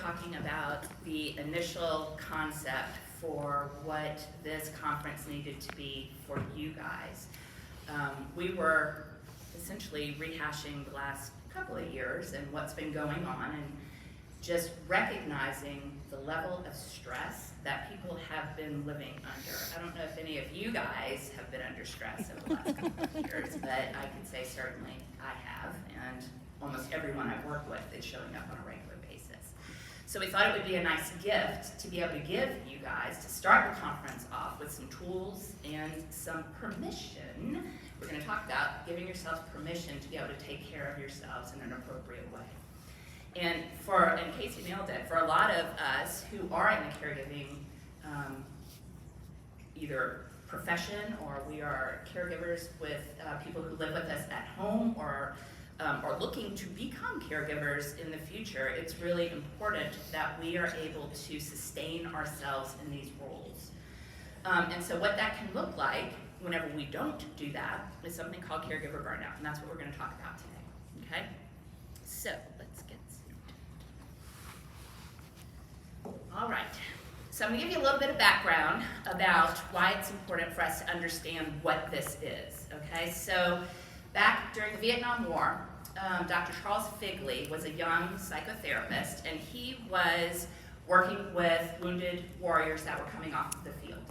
talking about the initial concept for what this conference needed to be for you guys, we were essentially rehashing the last couple of years and what's been going on, and just recognizing the level of stress that people have been living under. I don't know if any of you guys have been under stress over the last couple of years, but I can say certainly I have, and almost everyone I've worked with is showing up on a regular basis. So we thought it would be a nice gift to be able to give you guys to start the conference off with some tools and some permission. We're going to talk about giving yourselves permission to be able to take care of yourselves in an appropriate way. And Casey nailed it, for a lot of us who are in the caregiving either profession, or we are caregivers with people who live with us at home, or looking to become caregivers in the future, it's really important that we are able to sustain ourselves in these roles. And so what that can look like whenever we don't do that is something called caregiver burnout, and that's what we're going to talk about today, okay? So let's get started. All right, so I'm going to give you a little bit of background about why it's important for us to understand what this is, okay? So back during the Vietnam War, Dr. Charles Figley was a young psychotherapist, and he was working with wounded warriors that were coming off of the field.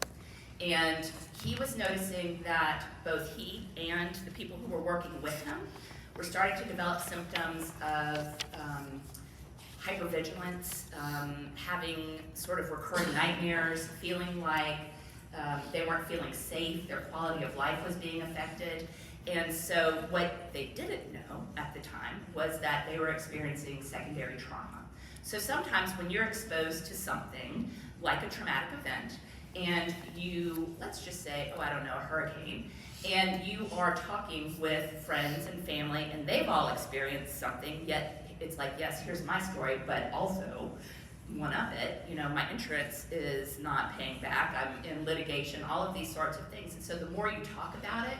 And he was noticing that both he and the people who were working with him were starting to develop symptoms of hypervigilance, having sort of recurring nightmares, feeling like they weren't feeling safe, their quality of life was being affected. And so what they didn't know at the time was that they were experiencing secondary trauma. So sometimes when you're exposed to something like a traumatic event, and you, let's just say, a hurricane, and you are talking with friends and family, and they've all experienced something, yet it's like, yes, here's my story, but also, one of it, my insurance is not paying back, I'm in litigation, all of these sorts of things. And so the more you talk about it,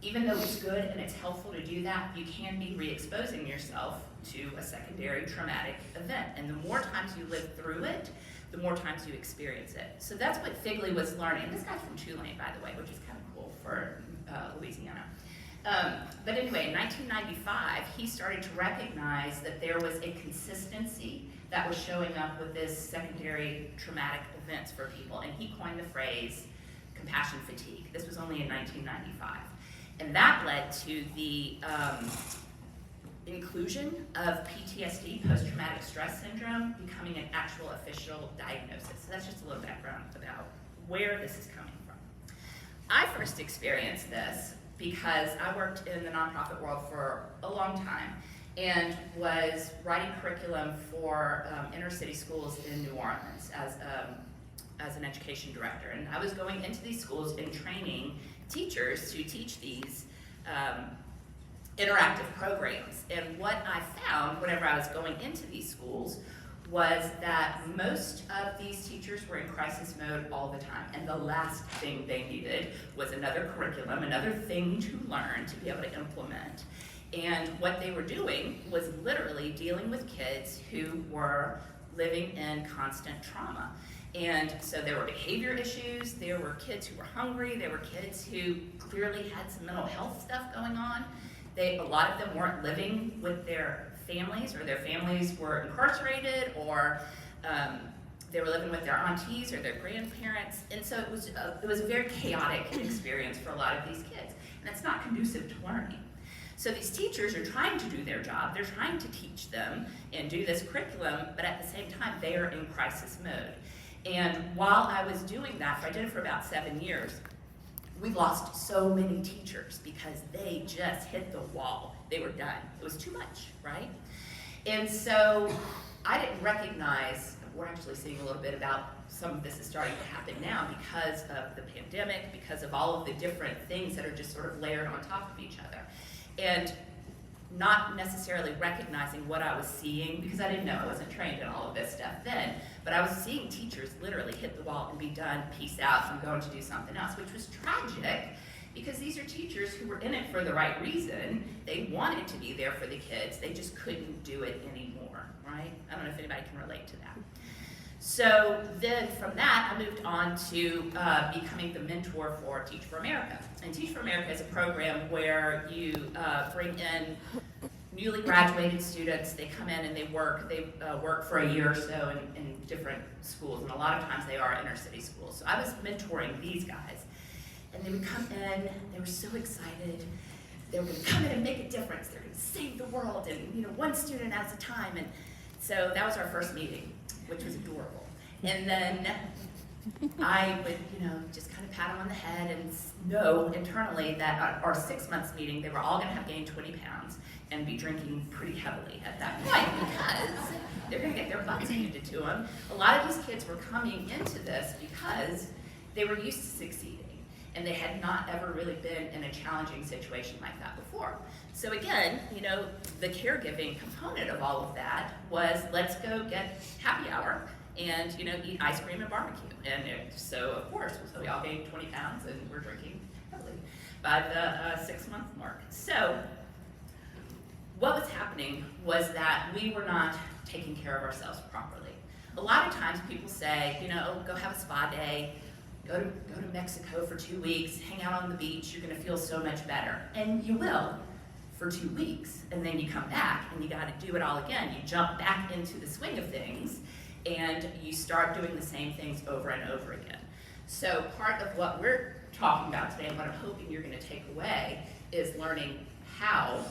even though it's good and it's helpful to do that, you can be re-exposing yourself to a secondary traumatic event. And the more times you live through it, the more times you experience it. So that's what Figley was learning. And this guy's from Tulane, by the way, which is kind of cool for Louisiana. But anyway, in 1995, he started to recognize that there was a consistency that was showing up with this secondary traumatic events for people. And he coined the phrase compassion fatigue. This was only in 1995. And that led to the inclusion of PTSD, post-traumatic stress syndrome, becoming an actual official diagnosis. So that's just a little background about where this is coming from. I first experienced this because I worked in the nonprofit world for a long time and was writing curriculum for inner city schools in New Orleans as an education director. And I was going into these schools and training teachers to teach these interactive programs. And what I found whenever I was going into these schools was that most of these teachers were in crisis mode all the time. And the last thing they needed was another curriculum, another thing to learn to be able to implement. And what they were doing was literally dealing with kids who were living in constant trauma. And so there were behavior issues, there were kids who were hungry, there were kids who clearly had some mental health stuff going on. A lot of them weren't living with their families, or their families were incarcerated, or they were living with their aunties or their grandparents. And so it was a very chaotic experience for a lot of these kids. And it's not conducive to learning. So these teachers are trying to do their job, they're trying to teach them and do this curriculum, but at the same time, they are in crisis mode. And while I was doing that, I did it for about 7 years, we lost so many teachers because they just hit the wall. They were done. It was too much, right? And so I didn't recognize, we're actually seeing a little bit about some of this is starting to happen now because of the pandemic, because of all of the different things that are just sort of layered on top of each other. And not necessarily recognizing what I was seeing, because I didn't know, I wasn't trained in all of this stuff then, but I was seeing teachers literally hit the wall and be done, peace out, I'm going to do something else, which was tragic, because these are teachers who were in it for the right reason. They wanted to be there for the kids, they just couldn't do it anymore, right? I don't know if anybody can relate to that. So then from that, I moved on to becoming the mentor for Teach for America. And Teach for America is a program where you bring in newly graduated students. They come in and they work for a year or so in different schools, and a lot of times they are inner city schools. So I was mentoring these guys, and they would come in, they were so excited. They were going to come in and make a difference. They're going to save the world, and one student at a time. And so that was our first meeting, which was adorable. And then I would, just kind of pat them on the head and know internally that at our 6 months meeting, they were all going to have gained 20 pounds and be drinking pretty heavily at that point because they're going to get their butts handed to them. A lot of these kids were coming into this because they were used to succeeding, and they had not ever really been in a challenging situation like that before. So again, the caregiving component of all of that was, let's go get happy hour and eat ice cream and barbecue. And so of course, we all gained 20 pounds and we're drinking heavily by the 6 month mark. So what was happening was that we were not taking care of ourselves properly. A lot of times people say, go have a spa day, go to Mexico for 2 weeks, hang out on the beach, you're gonna feel so much better. And you will for 2 weeks, and then you come back and you gotta do it all again. You jump back into the swing of things and you start doing the same things over and over again. So part of what we're talking about today and what I'm hoping you're gonna take away is learning how,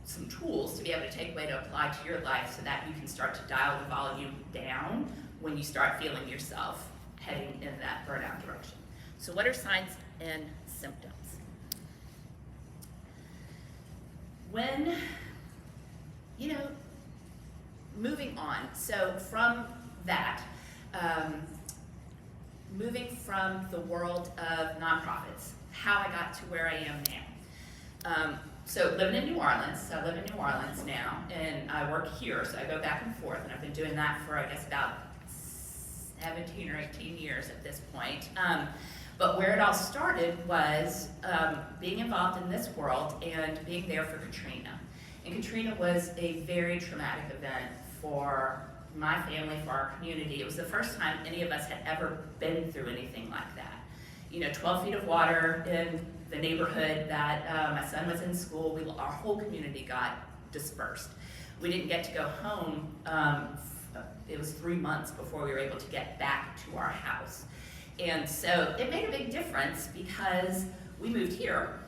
some tools to be able to take away to apply to your life so that you can start to dial the volume down when you start feeling yourself heading in that burnout direction. So what are signs and symptoms? When, moving on, so from that, moving from the world of nonprofits, how I got to where I am now. So living in New Orleans, so I live in New Orleans now, and I work here, so I go back and forth, and I've been doing that for, I guess, about 17 or 18 years at this point. But where it all started was being involved in this world and being there for Katrina. And Katrina was a very traumatic event for my family, for our community. It was the first time any of us had ever been through anything like that. 12 feet of water in the neighborhood that my son was in school. Our whole community got dispersed. We didn't get to go home. It was 3 months before we were able to get back to our house. And so it made a big difference because we moved here,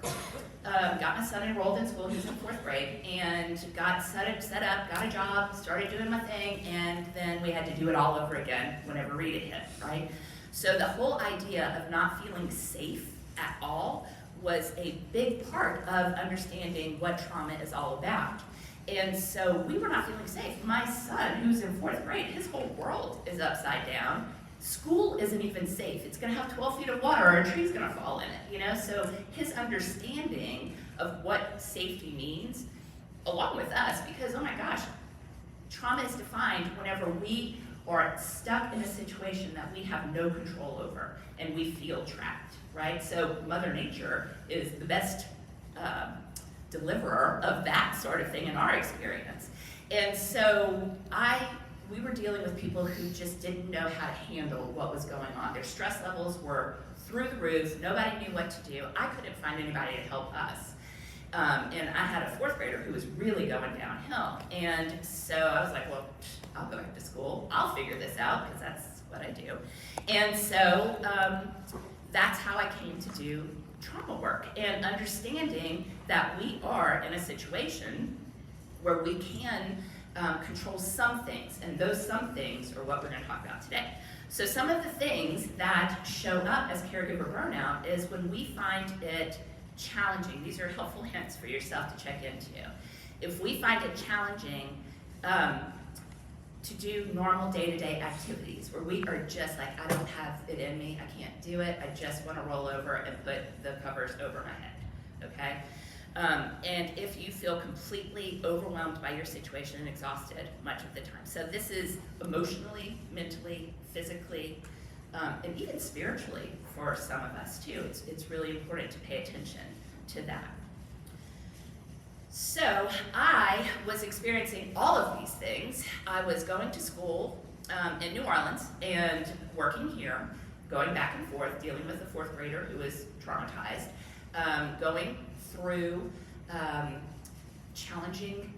got my son enrolled in school, he was in 4th grade, and got set up, got a job, started doing my thing, and then we had to do it all over again whenever Rita hit, right? So the whole idea of not feeling safe at all was a big part of understanding what trauma is all about. And so we were not feeling safe. My son, who's in 4th grade, his whole world is upside down. School isn't even safe. It's gonna have 12 feet of water or a tree's gonna fall in it, So his understanding of what safety means, along with us, because oh my gosh, trauma is defined whenever we are stuck in a situation that we have no control over and we feel trapped, right? So Mother Nature is the best deliverer of that sort of thing in our experience. And so we were dealing with people who just didn't know how to handle what was going on. Their stress levels were through the roof. Nobody knew what to do. I couldn't find anybody to help us. And I had a 4th grader who was really going downhill. And so I was like, well, I'll go back to school. I'll figure this out because that's what I do. And so that's how I came to do trauma work and understanding that we are in a situation where we can control some things, and those some things are what we're going to talk about today. So some of the things that show up as caregiver burnout is when we find it challenging. These are helpful hints for yourself to check into. If we find it challenging to do normal day-to-day activities where we are just like, I don't have it in me, I can't do it, I just want to roll over and put the covers over my head, okay? And if you feel completely overwhelmed by your situation and exhausted much of the time. So this is emotionally, mentally, physically, and even spiritually for some of us too. It's really important to pay attention to that. So I was experiencing all of these things. I was going to school in New Orleans and working here, going back and forth, dealing with a fourth grader who was traumatized, going through challenging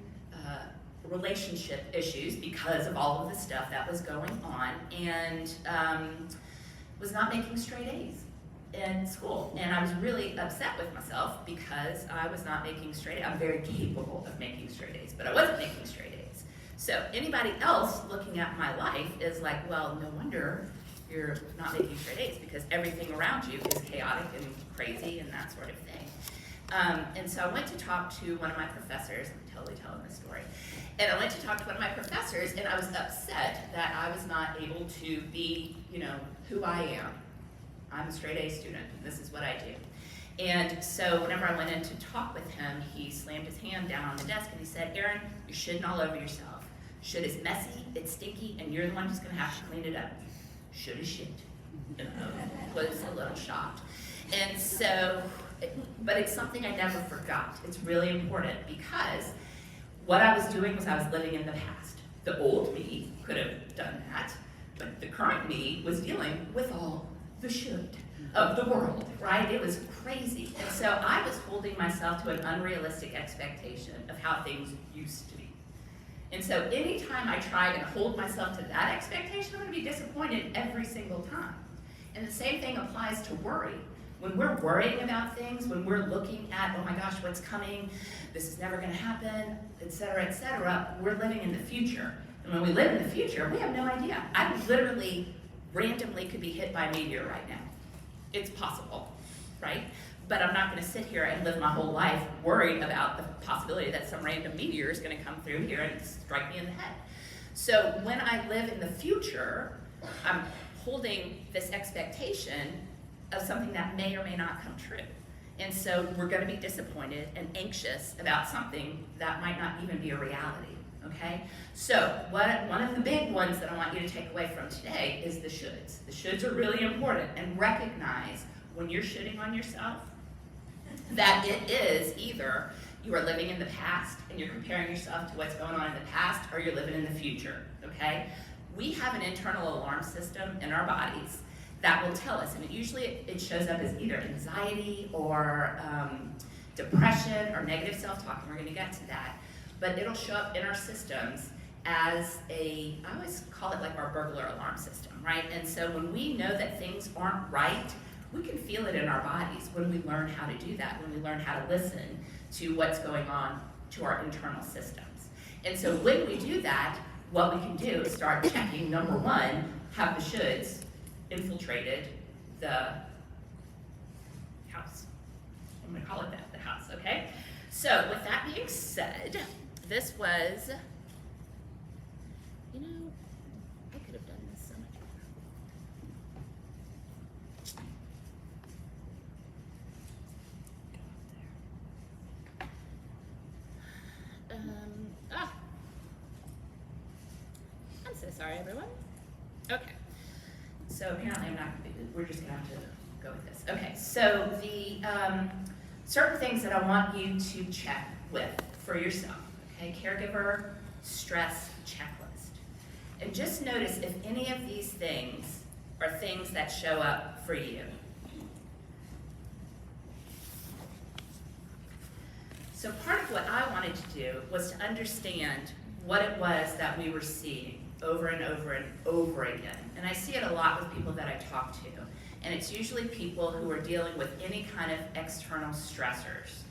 relationship issues because of all of the stuff that was going on, and was not making straight A's in school. And I was really upset with myself because I was not making straight A's. I'm very capable of making straight A's, but I wasn't making straight A's. So anybody else looking at my life is like, well, no wonder you're not making straight A's, because everything around you is chaotic and crazy and that sort of thing. And so I went to talk to one of my professors. I'm totally telling this story. And I went to talk to one of my professors, and I was upset that I was not able to be, who I am. I'm a straight A student, and this is what I do. And so whenever I went in to talk with him, he slammed his hand down on the desk and he said, Erin, you're shitting all over yourself. Shit is messy, it's stinky, and you're the one who's gonna have to clean it up. Shit is shit. Was a little shocked. And so, but it's something I never forgot. It's really important, because what I was doing was I was living in the past. The old me could have done that, but the current me was dealing with all the should of the world, right? It was crazy. And so I was holding myself to an unrealistic expectation of how things used to be. And so anytime I try and hold myself to that expectation, I'm gonna be disappointed every single time. And the same thing applies to worry. When we're worrying about things, when we're looking at, oh my gosh, what's coming, this is never gonna happen, et cetera, we're living in the future. And when we live in the future, we have no idea. I literally randomly could be hit by a meteor right now. It's possible, right? But I'm not gonna sit here and live my whole life worried about the possibility that some random meteor is gonna come through here and strike me in the head. So when I live in the future, I'm holding this expectation of something that may or may not come true. And so we're gonna be disappointed and anxious about something that might not even be a reality, okay? So one of the big ones that I want you to take away from today is the shoulds. The shoulds are really important, and recognize when you're shoulding on yourself that it is either you are living in the past and you're comparing yourself to what's going on in the past, or you're living in the future, okay? We have an internal alarm system in our bodies that will tell us, and usually it shows up as either anxiety or depression or negative self-talk, and we're gonna get to that. But it'll show up in our systems as I always call it like our burglar alarm system, right? And so when we know that things aren't right, we can feel it in our bodies when we learn how to do that, when we learn how to listen to what's going on to our internal systems. And so when we do that, what we can do is start checking, number one, have the shoulds infiltrated the house. I'm gonna call it that, the house, okay? So with that being said, this was, I could have done this so much better. I'm so sorry, everyone. Okay. So apparently we're just gonna have to go with this. Okay, so the certain things that I want you to check with for yourself, okay? Caregiver stress checklist. And just notice if any of these things are things that show up for you. So part of what I wanted to do was to understand what it was that we were seeing over and over and over again. And I see it a lot with people that I talk to. And it's usually people who are dealing with any kind of external stressors.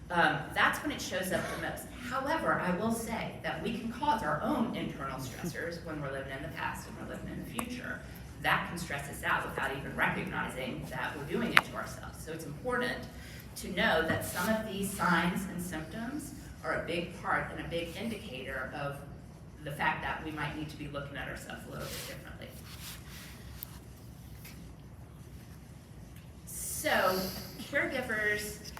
That's when it shows up the most. However, I will say that we can cause our own internal stressors when we're living in the past and we're living in the future. That can stress us out without even recognizing that we're doing it to ourselves. So it's important to know that some of these signs and symptoms are a big part and a big indicator of the fact that we might need to be looking at ourselves a little bit differently. So caregivers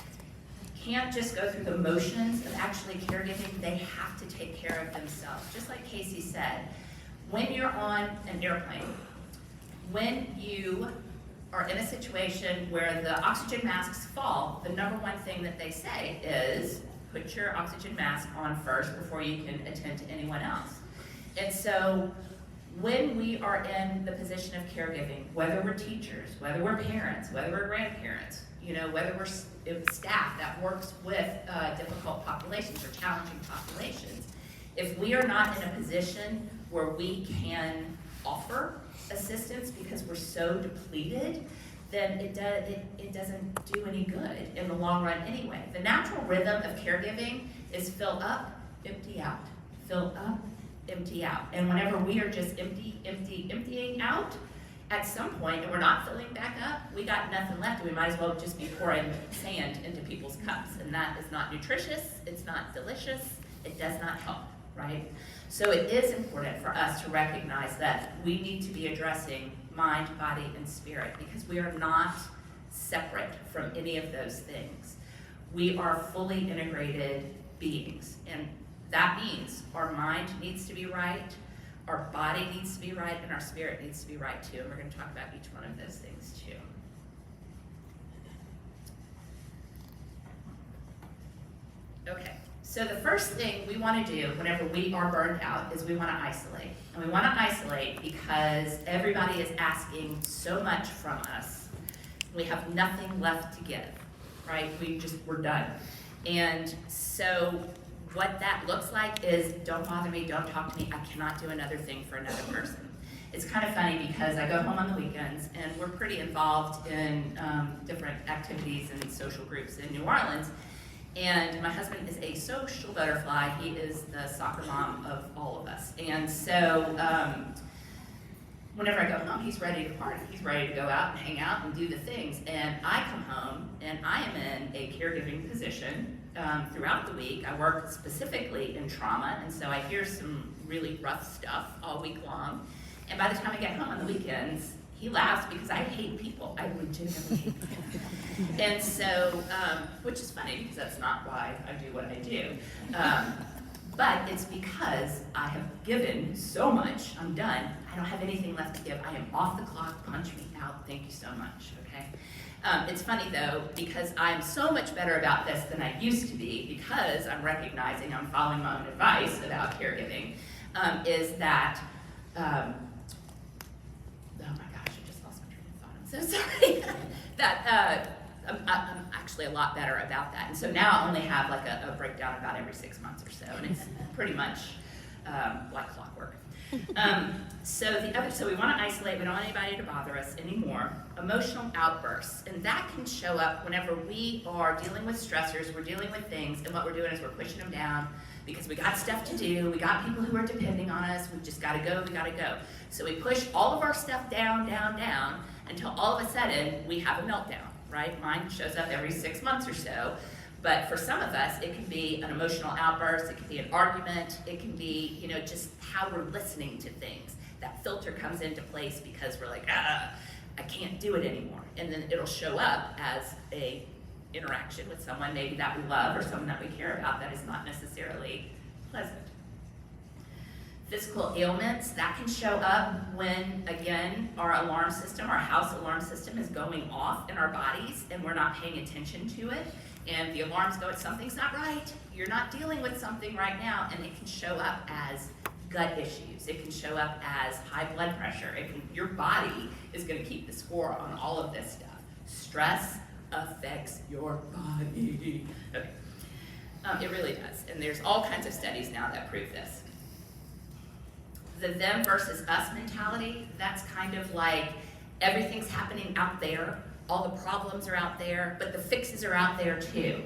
can't just go through the motions of actually caregiving. They have to take care of themselves. Just like Casey said, when you're on an airplane, when you are in a situation where the oxygen masks fall, the number one thing that they say is, put your oxygen mask on first before you can attend to anyone else. And so when we are in the position of caregiving, whether we're teachers, whether we're parents, whether we're grandparents, whether we're staff that works with difficult populations or challenging populations, if we are not in a position where we can offer assistance because we're so depleted, then it doesn't do any good in the long run anyway. The natural rhythm of caregiving is fill up, empty out, fill up, empty out. And whenever we are just emptying out, at some point, and we're not filling back up, we got nothing left. We might as well just be pouring sand into people's cups. And that is not nutritious, it's not delicious, it does not help, right? So it is important for us to recognize that we need to be addressing mind, body, and spirit, because we are not separate from any of those things. We are fully integrated beings, and that means our mind needs to be right, our body needs to be right, and our spirit needs to be right too. And we're going to talk about each one of those things too. Okay, so the first thing we want to do whenever we are burned out is we want to isolate. And we want to isolate because everybody is asking so much from us. We have nothing left to give, right? We're done. And so what that looks like is, don't bother me, don't talk to me, I cannot do another thing for another person. It's kind of funny because I go home on the weekends and we're pretty involved in different activities and social groups in New Orleans. And my husband is a social butterfly. He is the soccer mom of all of us. And so whenever I go home, he's ready to party. He's ready to go out and hang out and do the things. And I come home and I am in a caregiving position throughout the week. I work specifically in trauma, and so I hear some really rough stuff all week long. And by the time I get home on the weekends, he laughs because I hate people. I legitimately hate people. And so, which is funny because that's not why I do what I do. But it's because I have given so much. I'm done. I don't have anything left to give. I am off the clock. Punch me out. Thank you so much. Okay. It's funny though, because I'm so much better about this than I used to be, because I'm recognizing I'm following my own advice about caregiving, is that, oh my gosh, I just lost my train of thought. I'm so sorry. That I'm actually a lot better about that. And so now I only have like a breakdown about every 6 months or so, and it's pretty much like clockwork. So we want to isolate. We don't want anybody to bother us anymore. Emotional outbursts, and that can show up whenever we are dealing with stressors, we're dealing with things, and what we're doing is we're pushing them down because we got stuff to do, we got people who are depending on us, we just gotta go, we gotta go. So we push all of our stuff down, down, down, until all of a sudden we have a meltdown, right? Mine shows up every 6 months or so. But for some of us, it can be an emotional outburst, it can be an argument, it can be, just how we're listening to things. That filter comes into place because we're like, I can't do it anymore. And then it'll show up as a interaction with someone maybe that we love or someone that we care about that is not necessarily pleasant. Physical ailments, that can show up when, again, our alarm system, our house alarm system is going off in our bodies and we're not paying attention to it. And the alarms go, something's not right, you're not dealing with something right now, and it can show up as gut issues. It can show up as high blood pressure. Your body is going to keep the score on all of this stuff. Stress affects your body. Okay. It really does, and there's all kinds of studies now that prove this. The them versus us mentality, that's kind of like everything's happening out there. All the problems are out there, but the fixes are out there too.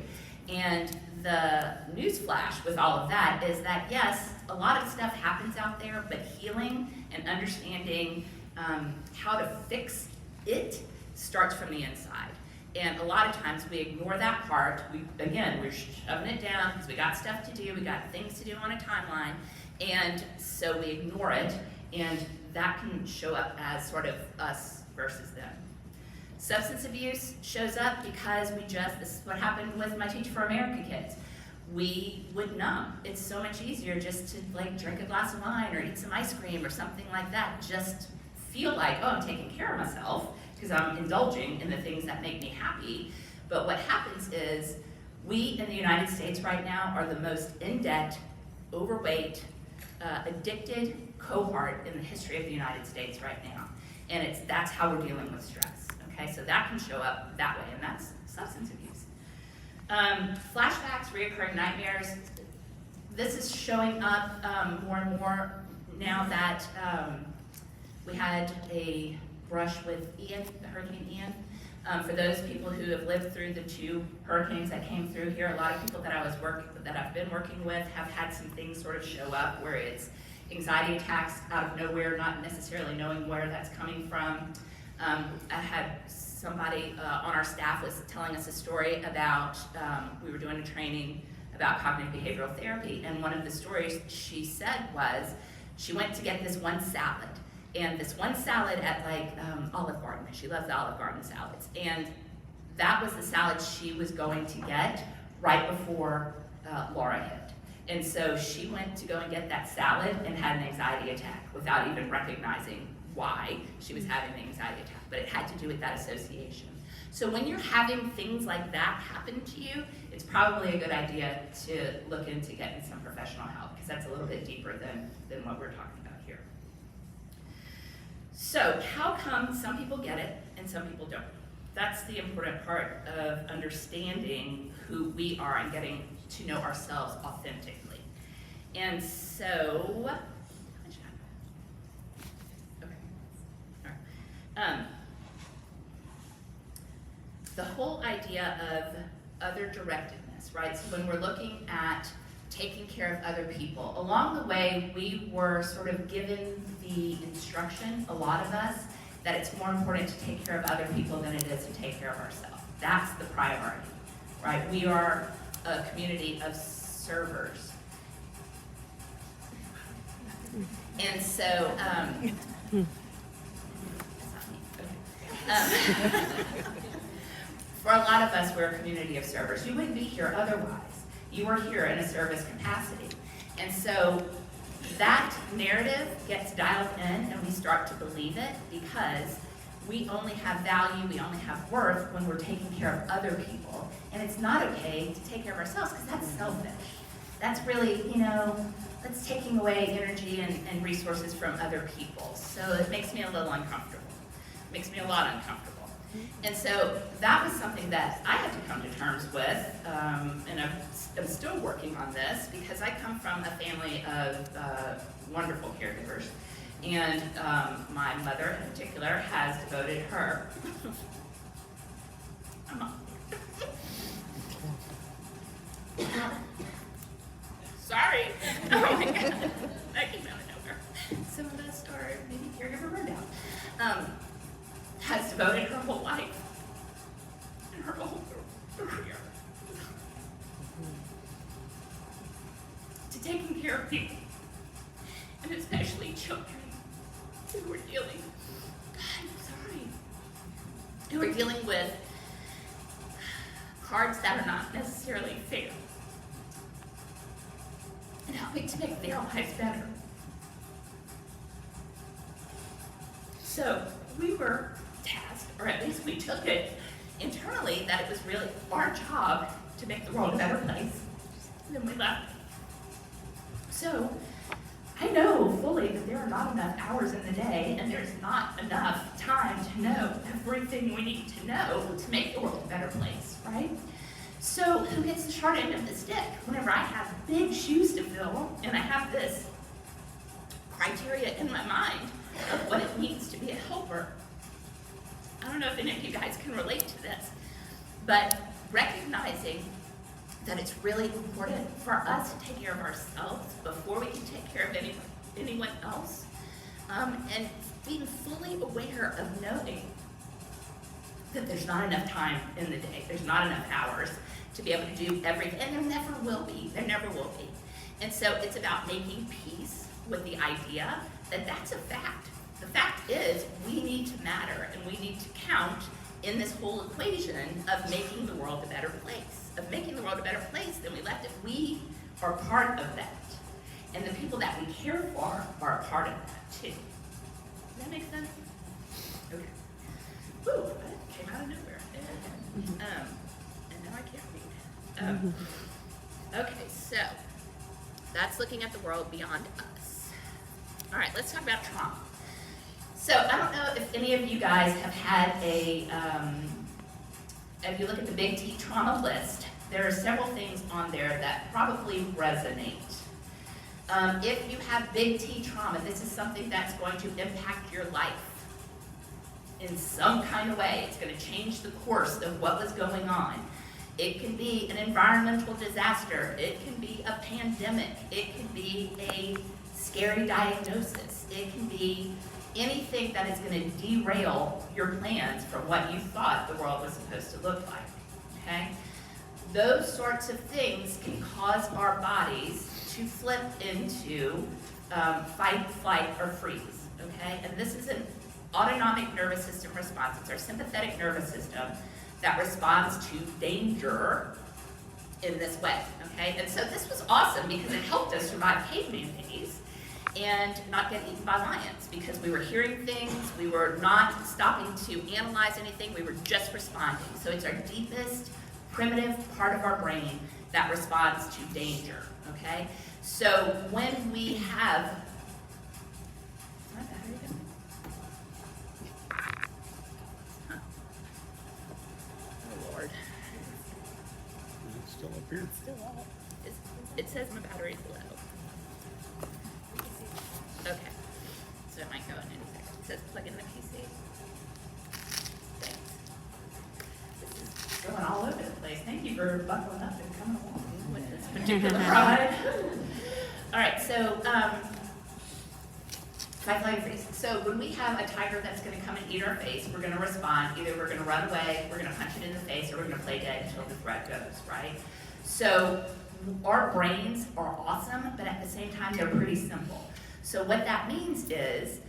And the newsflash with all of that is that, yes, a lot of stuff happens out there, but healing and understanding how to fix it starts from the inside. And a lot of times we ignore that part. We're shoving it down because we got stuff to do, we got things to do on a timeline, and so we ignore it, and that can show up as sort of us versus them. Substance abuse shows up because this is what happened with my Teach for America kids. We would numb. It's so much easier just to drink a glass of wine or eat some ice cream or something like that. Just feel like, oh, I'm taking care of myself because I'm indulging in the things that make me happy. But what happens is We in the United States right now are the most in-debt, overweight, addicted cohort in the history of the United States right now. And that's how we're dealing with stress. Okay, so that can show up that way, and that's substance abuse. Flashbacks, reoccurring nightmares. This is showing up more and more now that we had a brush with Ian, Hurricane Ian. For those people who have lived through the 2 hurricanes that came through here, a lot of people that I've been working with have had some things sort of show up where it's anxiety attacks out of nowhere, not necessarily knowing where that's coming from. I had somebody on our staff was telling us a story about, we were doing a training about cognitive behavioral therapy, and one of the stories she said was, she went to get this one salad, and this one salad at Olive Garden, she loves the Olive Garden salads, and that was the salad she was going to get right before Laura hit. And so she went to go and get that salad and had an anxiety attack without even recognizing why she was having an anxiety attack, but it had to do with that association. So when you're having things like that happen to you, it's probably a good idea to look into getting some professional help, because that's a little bit deeper than what we're talking about here. So how come some people get it and some people don't? That's the important part of understanding who we are and getting to know ourselves authentically. And so, the whole idea of other directedness, right? So when we're looking at taking care of other people, along the way we were sort of given the instruction, a lot of us, that it's more important to take care of other people than it is to take care of ourselves. That's the priority, right? We are a community of servers. And so, for a lot of us, we're a community of servers. You wouldn't be here otherwise. You are here in a service capacity. And so that narrative gets dialed in and we start to believe it, because we only have value, we only have worth when we're taking care of other people. And it's not okay to take care of ourselves, because that's selfish. That's really, that's taking away energy and resources from other people. So it makes me a little uncomfortable. It makes me a lot uncomfortable. And so that was something that I had to come to terms with, and I'm still working on this, because I come from a family of wonderful caregivers. And my mother in particular has devoted her, sorry, oh my God, that came out of nowhere. Some of us are maybe caregiver rundown. Has devoted her whole life and her whole career to taking care of people, and especially children who are dealing with cards that are not necessarily fair, and helping to make their lives better. So we were tasked, or at least we took it internally, that it was really our job to make the world a better place. And then we left. So I know fully that there are not enough hours in the day, and there's not enough time to know everything we need to know to make the world a better place, right? So who gets the short end of the stick? Whenever I have big shoes to fill, and I have this criteria in my mind of what it means to be a helper. I don't know if any of you guys can relate to this, but recognizing that it's really important for us to take care of ourselves before we can take care of anyone else, and being fully aware of knowing that there's not enough time in the day, there's not enough hours to be able to do everything, and there never will be. And so it's about making peace with the idea that that's a fact. The fact is, we need to matter, and we need to count in this whole equation of making the world a better place, than we left it. We are part of that. And the people that we care for are a part of that too. Does that make sense? Okay. Woo, that came out of nowhere. And now I can't read. Okay, so that's looking at the world beyond us. All right, let's talk about trauma. So I don't know if any of you guys have had if you look at the Big T trauma list, there are several things on there that probably resonate. If you have Big T trauma, this is something that's going to impact your life in some kind of way. It's going to change the course of what was going on. It can be an environmental disaster. It can be a pandemic. It can be a scary diagnosis. It can be anything that is going to derail your plans from what you thought the world was supposed to look like, okay? Those sorts of things can cause our bodies to flip into fight, flight, or freeze, okay? And this is an autonomic nervous system response. It's our sympathetic nervous system that responds to danger in this way, okay? And so this was awesome because it helped us survive caveman days and not get eaten by lions, because we were hearing things, we were not stopping to analyze anything, we were just responding. So it's our deepest, primitive part of our brain that responds to danger, okay? So when we have, is my battery down? Huh. Oh Lord. Is it still up here? It's still up. It says my battery's low. Okay, so it might go in any second. It says plug in the PC. Thanks. This is going all over the place. Thank you for buckling up and coming along with this particular ride. All right, so fight, flight, freeze. So when we have a tiger that's going to come and eat our face, we're going to respond. Either we're going to run away, we're going to punch it in the face, or we're going to play dead until the threat goes, right? So our brains are awesome, but at the same time, they're pretty simple. So what that means is,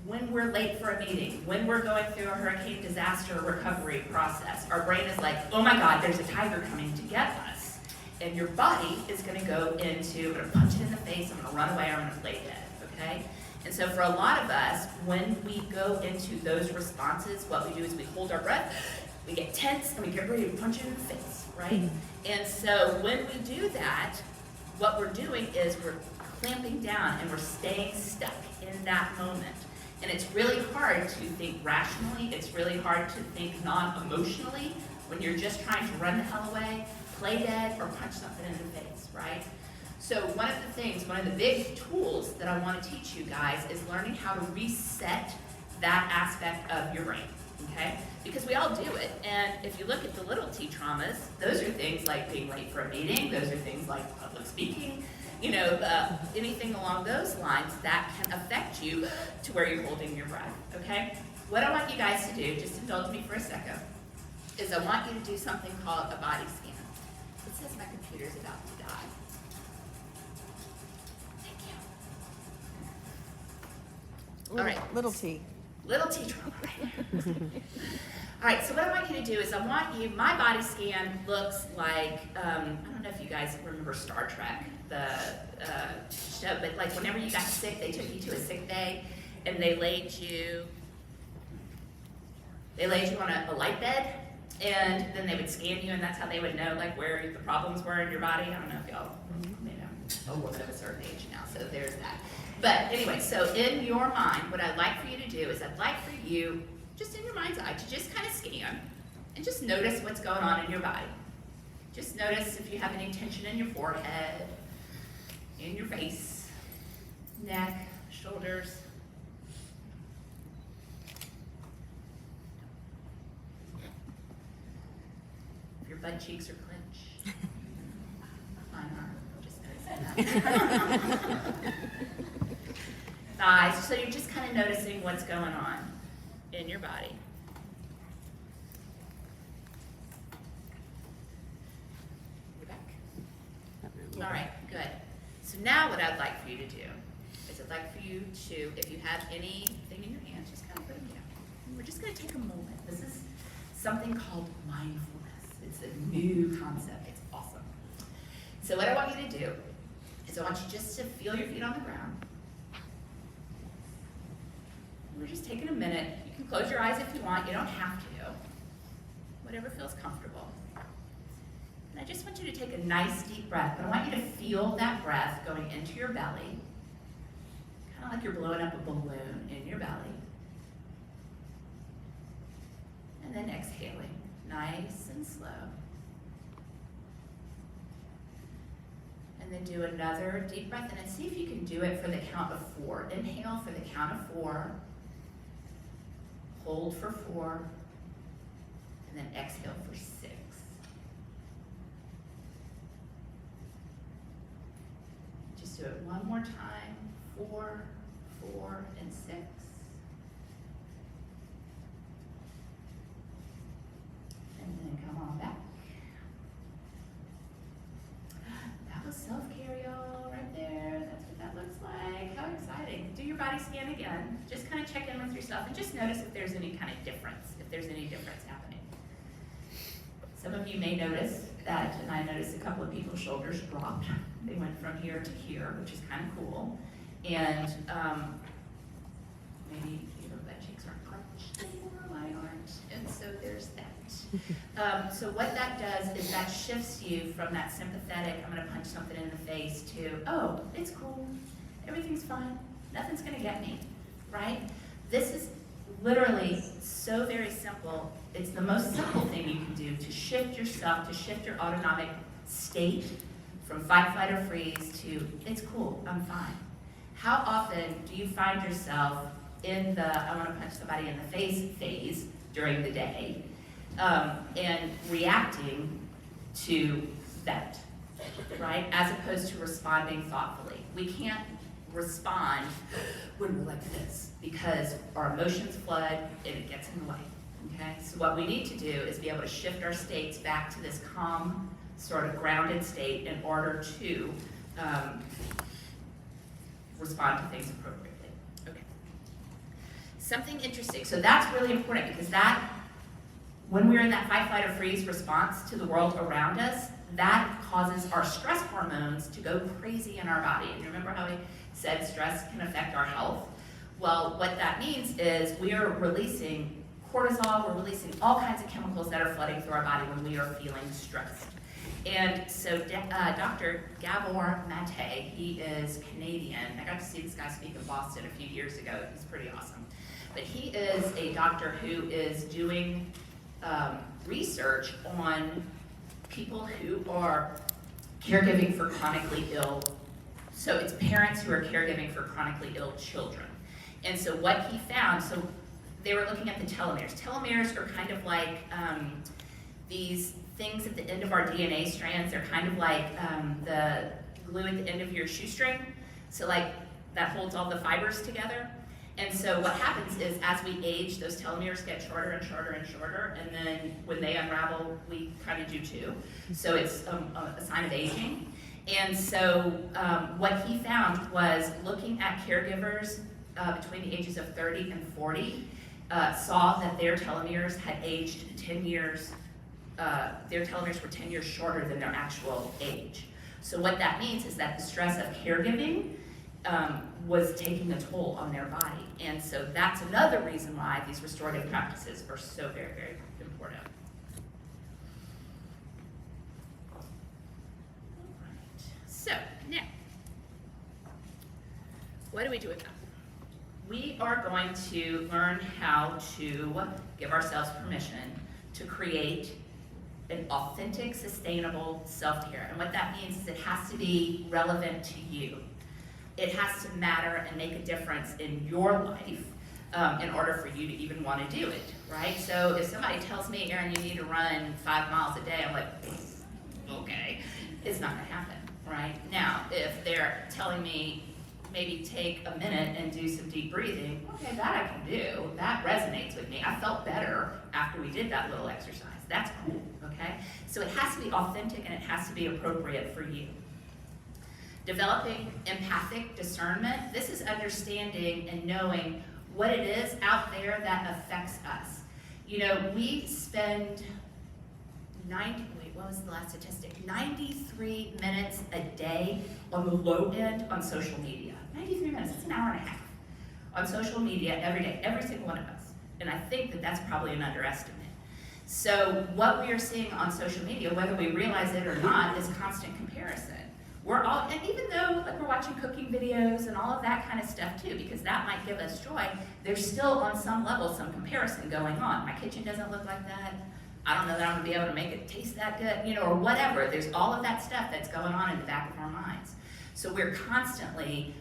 when we're late for a meeting, when we're going through a hurricane disaster recovery process, our brain is like, oh my God, there's a tiger coming to get us. And your body is gonna go into, I'm gonna punch it in the face, I'm gonna run away, or I'm gonna play dead, okay? And so for a lot of us, when we go into those responses, what we do is we hold our breath, we get tense, and we get ready to punch it in the face, right? And so when we do that, what we're doing is we're clamping down and we're staying stuck in that moment. And it's really hard to think rationally, it's really hard to think non-emotionally when you're just trying to run the hell away, play dead, or punch something in the face, right? So one of the big tools that I want to teach you guys is learning how to reset that aspect of your brain, okay? Because we all do it, and if you look at the little t traumas, those are things like being late for a meeting, those are things like public speaking, you know, anything along those lines that can affect you to where you're holding your breath, okay? What I want you guys to do, just indulge me for a second, is I want you to do something called a body scan. It says my computer's about to die. Thank you. All right. Little T. Little T trauma, right? All right, so what I want you to do is my body scan looks like, I don't know if you guys remember Star Trek, the show, but like whenever you got sick, they took you to a sick bay and they laid you on a light bed, and then they would scan you, and that's how they would know like where the problems were in your body. I don't know if y'all, a woman of a certain age now, so there's that. But anyway, so in your mind, what I'd like for you to do is I'd like for you, just in your mind's eye, to just kind of scan and just notice what's going on in your body. Just notice if you have any tension in your forehead, in your face, neck, shoulders. If your butt cheeks are clenched. Mine are. Just noticing that. Thighs. So you're just kind of noticing what's going on in your body. You're back. All right, good. So now what I'd like for you to do is I'd like for you to, if you have anything in your hands, just kind of put them down. And we're just going to take a moment. This is something called mindfulness. It's a new concept. It's awesome. So what I want you to do is I want you just to feel your feet on the ground. We're just taking a minute. You can close your eyes if you want. You don't have to. Whatever feels comfortable. And I just want you to take a nice deep breath, but I want you to feel that breath going into your belly, kind of like you're blowing up a balloon in your belly. And then exhaling, nice and slow. And then do another deep breath in and see if you can do it for the count of 4. Inhale for the count of 4. Hold for 4. And then exhale for 6. Just do it one more time. 4, 4, and 6. And then come on back. That was self-care, y'all, right there. That's what that looks like. How exciting. Do your body scan again. Just kind of check in with yourself and just notice if there's any kind of difference, if there's any difference happening. Some of you may notice that, and I noticed a couple of people's shoulders dropped. They went from here to here, which is kind of cool. And maybe butt cheeks aren't crunched anymore, mine aren't. And so there's that. So what that does is that shifts you from that sympathetic, I'm going to punch something in the face, to, oh, it's cool, everything's fine, nothing's going to get me, right? This is literally so very simple. It's the most simple thing you can do to shift yourself, to shift your autonomic state from fight, flight, or freeze to, it's cool, I'm fine. How often do you find yourself in the, I want to punch somebody in the face phase during the day, and reacting to that, right? As opposed to responding thoughtfully. We can't respond when we're like this because our emotions flood and it gets in the way, okay? So what we need to do is be able to shift our states back to this calm, sort of grounded state in order to respond to things appropriately. Okay. Something interesting. So that's really important because that, when we're in that fight, flight, or freeze response to the world around us, that causes our stress hormones to go crazy in our body. And remember how we said stress can affect our health? Well, what that means is we are releasing cortisol, we're releasing all kinds of chemicals that are flooding through our body when we are feeling stressed. And so Dr. Gabor Mate, he is Canadian. I got to see this guy speak in Boston a few years ago. He's pretty awesome. But he is a doctor who is doing research on people who are caregiving for chronically ill. So it's parents who are caregiving for chronically ill children. And so what he found, so they were looking at the telomeres. Telomeres are kind of like these things at the end of our DNA strands. They're kind of like the glue at the end of your shoestring. So like that holds all the fibers together. And so what happens is as we age, those telomeres get shorter and shorter and shorter, and then when they unravel, we kind of do too. So it's a sign of aging. And so what he found was looking at caregivers between the ages of 30 and 40, saw that their telomeres had aged 10 years, their telomeres were 10 years shorter than their actual age. So what that means is that the stress of caregiving was taking a toll on their body. And so that's another reason why these restorative practices are so very, very important. All right. So now, what do we do with them? We are going to learn how to give ourselves permission to create an authentic, sustainable self-care. And what that means is it has to be relevant to you. It has to matter and make a difference in your life in order for you to even want to do it, right? So if somebody tells me, Erin, you need to run 5 miles a day, I'm like, okay, it's not going to happen, right? Now, if they're telling me maybe take a minute and do some deep breathing, okay, that I can do. That resonates with me. I felt better after we did that little exercise. That's cool, okay? So it has to be authentic and it has to be appropriate for you. Developing empathic discernment. This is understanding and knowing what it is out there that affects us. You know, we spend what was the last statistic? 93 minutes a day on the low end on social media. 93 minutes, it's an hour and a half on social media every day, every single one of us. And I think that that's probably an underestimate. So what we are seeing on social media, whether we realize it or not, is constant comparison. We're all, and even though like we're watching cooking videos and all of that kind of stuff too, because that might give us joy, there's still on some level some comparison going on. My kitchen doesn't look like that. I don't know that I'm gonna be able to make it taste that good, you know, or whatever. There's all of that stuff that's going on in the back of our minds. So we're constantly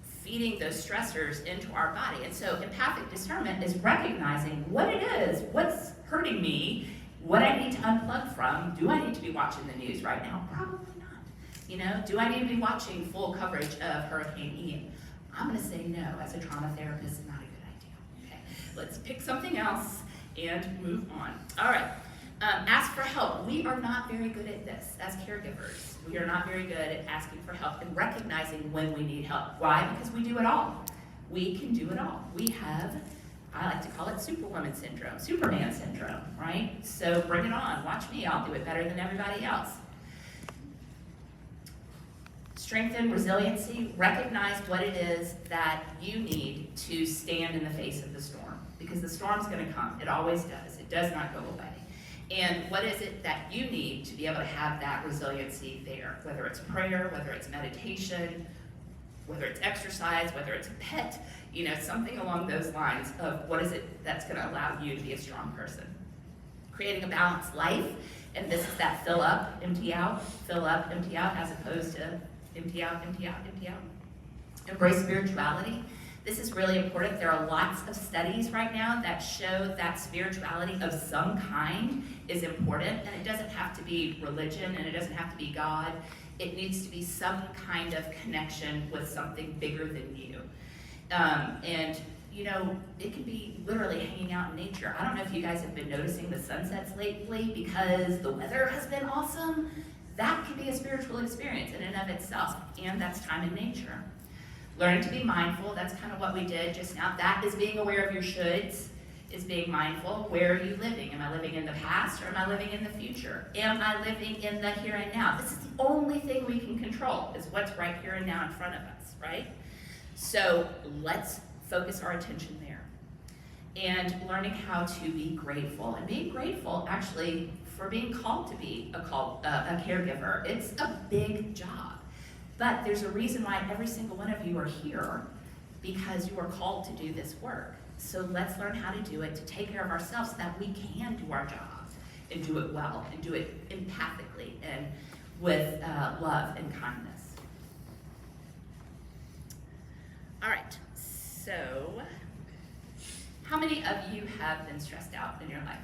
feeding those stressors into our body. And so empathic discernment is recognizing what it is, what's hurting me, what I need to unplug from. Do I need to be watching the news right now? Probably not. You know, do I need to be watching full coverage of Hurricane Ian? I'm gonna say no. As a trauma therapist, not a good idea. Okay, let's pick something else and move on. All right, ask for help. We are not very good at this as caregivers. We are not very good at asking for help and recognizing when we need help. Why? Because we do it all. We can do it all. We have, I like to call it Superwoman syndrome, Superman syndrome, right? So bring it on. Watch me. I'll do it better than everybody else. Strengthen resiliency. Recognize what it is that you need to stand in the face of the storm, because the storm's going to come. It always does. It does not go away. And what is it that you need to be able to have that resiliency there? Whether it's prayer, whether it's meditation, whether it's exercise, whether it's a pet, you know, something along those lines of what is it that's going to allow you to be a strong person. Creating a balanced life, and this is that fill up, empty out, as opposed to empty out, empty out, empty out. Embrace spirituality. This is really important. There are lots of studies right now that show that spirituality of some kind is important, and it doesn't have to be religion, and it doesn't have to be God. It needs to be some kind of connection with something bigger than you. And you know, it can be literally hanging out in nature. I don't know if you guys have been noticing the sunsets lately because the weather has been awesome. That can be a spiritual experience in and of itself, and that's time in nature. Learning to be mindful, that's kind of what we did just now. That is being aware of your shoulds, is being mindful. Where are you living? Am I living in the past or am I living in the future? Am I living in the here and now? This is the only thing we can control, is what's right here and now in front of us, right? So let's focus our attention there. And learning how to be grateful. And being grateful, actually, for being called to be a caregiver. It's a big job. But there's a reason why every single one of you are here, because you are called to do this work. So let's learn how to do it, to take care of ourselves so that we can do our jobs and do it well and do it empathically and with love and kindness. All right, so how many of you have been stressed out in your life?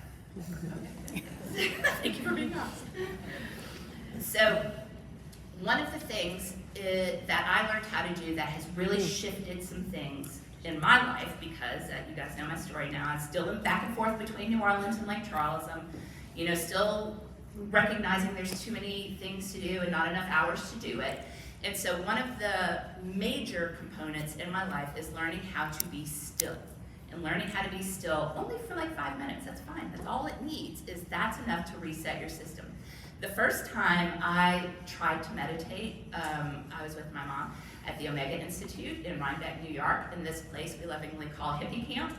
Okay. Thank you for being honest. So one of the things that I learned how to do that has really shifted some things in my life, because you guys know my story now. I'm still back and forth between New Orleans and Lake Charles. I'm, you know, still recognizing there's too many things to do and not enough hours to do it. And so one of the major components in my life is learning how to be still. And learning how to be still only for like 5 minutes, that's fine. That's all it needs, that's enough to reset your system. The first time I tried to meditate, I was with my mom at the Omega Institute in Rhinebeck, New York, in this place we lovingly call Hippie Camp.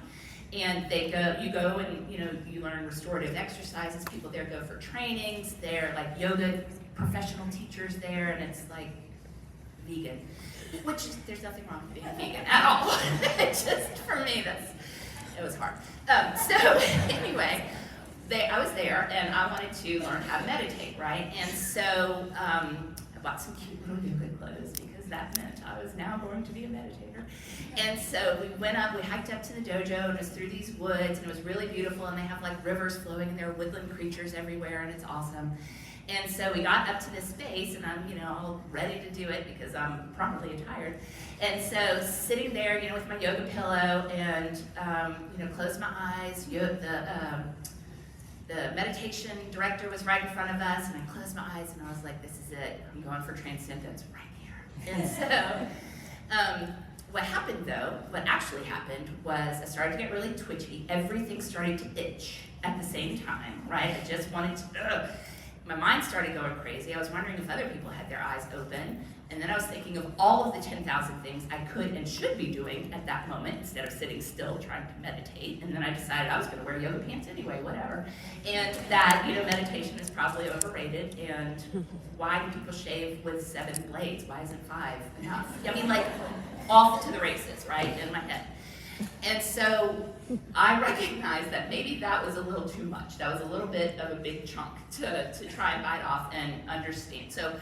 And you go and you learn restorative exercises. People there go for trainings. They're like yoga professional teachers there, and it's like vegan, which there's nothing wrong with being vegan at all. Just for me, it was hard. So anyway. I was there, and I wanted to learn how to meditate, right? And so I bought some cute little yoga clothes, because that meant I was now going to be a meditator. And so we went up, we hiked up to the dojo, and it was through these woods, and it was really beautiful, and they have like rivers flowing, and there are woodland creatures everywhere, and it's awesome. And so we got up to this space, and I'm, all ready to do it because I'm properly attired. And so sitting there, with my yoga pillow, and closed my eyes. The meditation director was right in front of us, and I closed my eyes, and I was like, this is it. I'm going for transcendence right here. And so what actually happened was I started to get really twitchy. Everything started to itch at the same time, right? I just wanted to, my mind started going crazy. I was wondering if other people had their eyes open. And then I was thinking of all of the 10,000 things I could and should be doing at that moment instead of sitting still trying to meditate. And then I decided I was going to wear yoga pants anyway, whatever. And that, meditation is probably overrated. And why do people shave with 7 blades? Why isn't 5 enough? I mean, like, off to the races, right, in my head. And so I recognized that maybe that was a little too much. That was a little bit of a big chunk to try and bite off and understand. So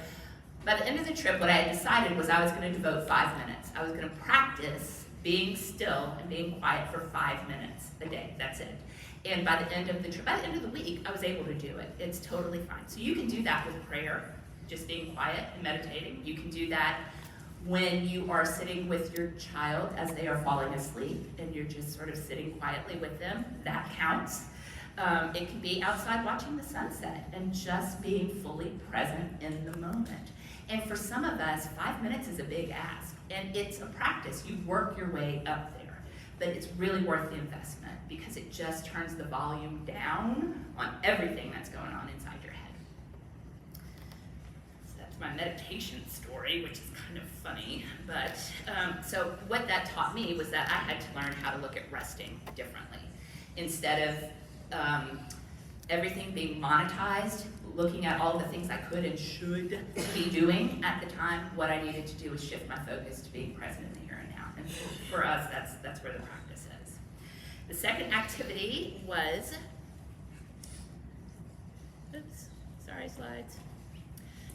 by the end of the trip, what I had decided was I was going to devote 5 minutes. I was going to practice being still and being quiet for 5 minutes a day. That's it. And by the end of the trip, by the end of the week, I was able to do it. It's totally fine. So you can do that with prayer, just being quiet and meditating. You can do that when you are sitting with your child as they are falling asleep and you're just sort of sitting quietly with them. That counts. It can be outside watching the sunset and just being fully present in the moment. And for some of us, 5 minutes is a big ask, and it's a practice. You work your way up there, but it's really worth the investment because it just turns the volume down on everything that's going on inside your head. So that's my meditation story, which is kind of funny, but so what that taught me was that I had to learn how to look at resting differently. Instead of everything being monetized, looking at all the things I could and should be doing at the time, what I needed to do was shift my focus to being present in the here and now. And for us, that's where the practice is. The second activity was,